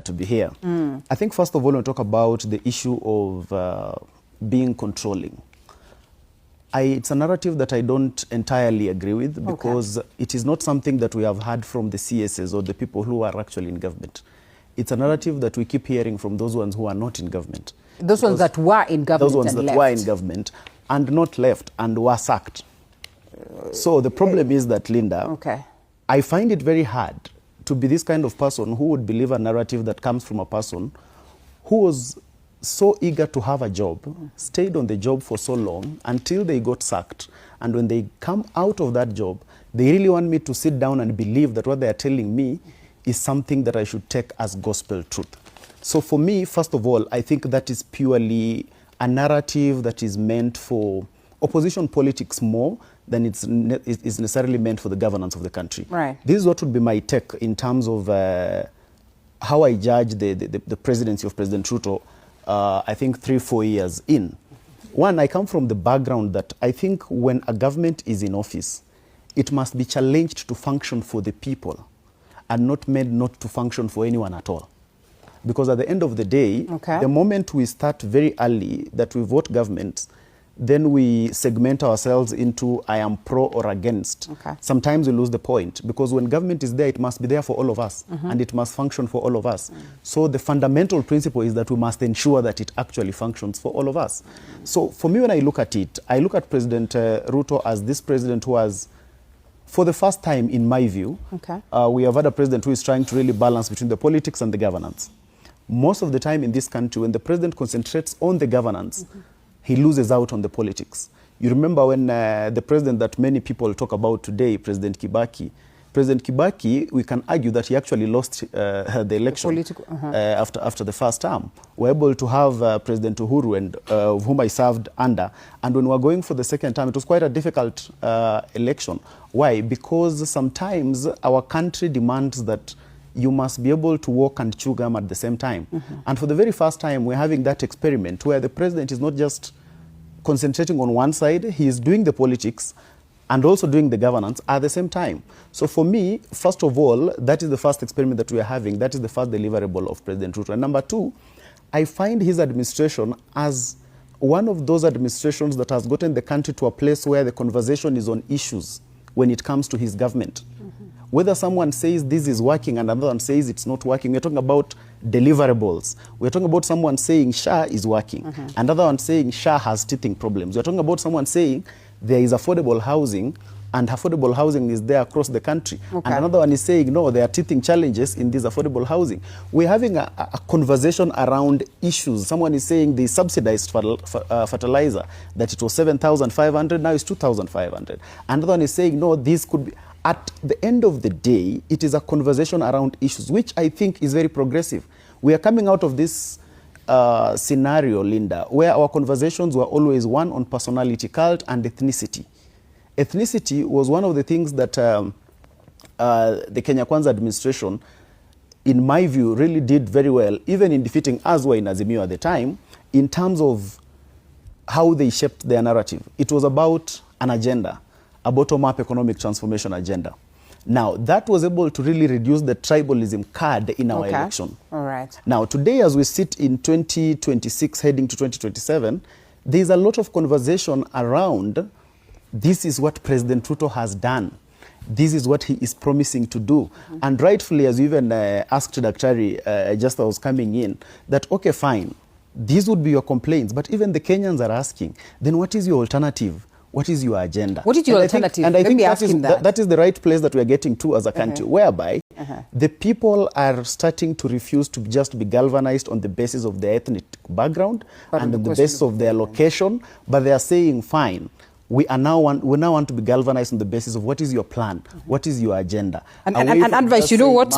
to be here. I think first of all, when we talk about the issue of being controlling, it's a narrative that I don't entirely agree with, because it is not something that we have heard from the CSs or the people who are actually in government. It's a narrative that we keep hearing from those ones who are not in government. Those ones that were in government. Those ones that were in government and not left and were sacked. So the problem is that, Linda, I find it very hard to be this kind of person who would believe a narrative that comes from a person who was so eager to have a job, stayed on the job for so long until they got sacked. And when they come out of that job, they really want me to sit down and believe that what they are telling me is something that I should take as gospel truth. So for me, first of all, I think that is purely a narrative that is meant for opposition politics more than it's necessarily meant for the governance of the country. Right. This is what would be my take in terms of how I judge the presidency of President Ruto, I think 3-4 years in. One, I come from the background that I think when a government is in office, it must be challenged to function for the people and not made not to function for anyone at all. Because at the end of the day, the moment we start very early that we vote governments, then we segment ourselves into I am pro or against. Sometimes we lose the point, because when government is there, it must be there for all of us, and it must function for all of us. So the fundamental principle is that we must ensure that it actually functions for all of us. So for me, when I look at it, I look at President Ruto as this president who has, for the first time in my view, we have had a president who is trying to really balance between the politics and the governance. Most of the time in this country, when the president concentrates on the governance, he loses out on the politics. You remember when the president that many people talk about today, President Kibaki, we can argue that he actually lost the election after the first term. We're able to have President Uhuru, and whom I served under. And when we were going for the second term, it was quite a difficult election. Why? Because sometimes our country demands that you must be able to walk and chew gum at the same time. And for the very first time, we're having that experiment where the president is not just concentrating on one side, he is doing the politics and also doing the governance at the same time. So for me, first of all, that is the first experiment that we are having. That is the first deliverable of President Ruto. And number two, I find his administration as one of those administrations that has gotten the country to a place where the conversation is on issues when it comes to his government. Whether someone says this is working and another one says it's not working, we're talking about deliverables. We're talking about someone saying SHA is working, another one saying SHA has teething problems. We're talking about someone saying there is affordable housing and affordable housing is there across the country. And another one is saying, no, there are teething challenges in this affordable housing. We're having a conversation around issues. Someone is saying the subsidized fertilizer, that it was 7,500, now it's 2,500. Another one is saying, no, this could be. At the end of the day, it is a conversation around issues, which I think is very progressive. We are coming out of this scenario, Linda, where our conversations were always one on personality cult and ethnicity. Ethnicity was one of the things that the Kenya Kwanza administration, in my view, really did very well, even in defeating Azwa in Azimio at the time, in terms of how they shaped their narrative. It was about an agenda, a bottom-up economic transformation agenda. Now, that was able to really reduce the tribalism card in our election. Now, today, as we sit in 2026, heading to 2027, there's a lot of conversation around this is what President Ruto has done. This is what he is promising to do. And rightfully, as you even asked Daktari just as I was coming in, that, okay, fine, these would be your complaints, but even the Kenyans are asking, then what is your alternative? What is your agenda? What is your alternative? And I think that is the right place that we are getting to as a country, whereby the people are starting to refuse to just be galvanized on the basis of their ethnic background and on the basis of their location, but they are saying, fine, we now want to be galvanized on the basis of what is your plan, what is your agenda. And advice, you know what?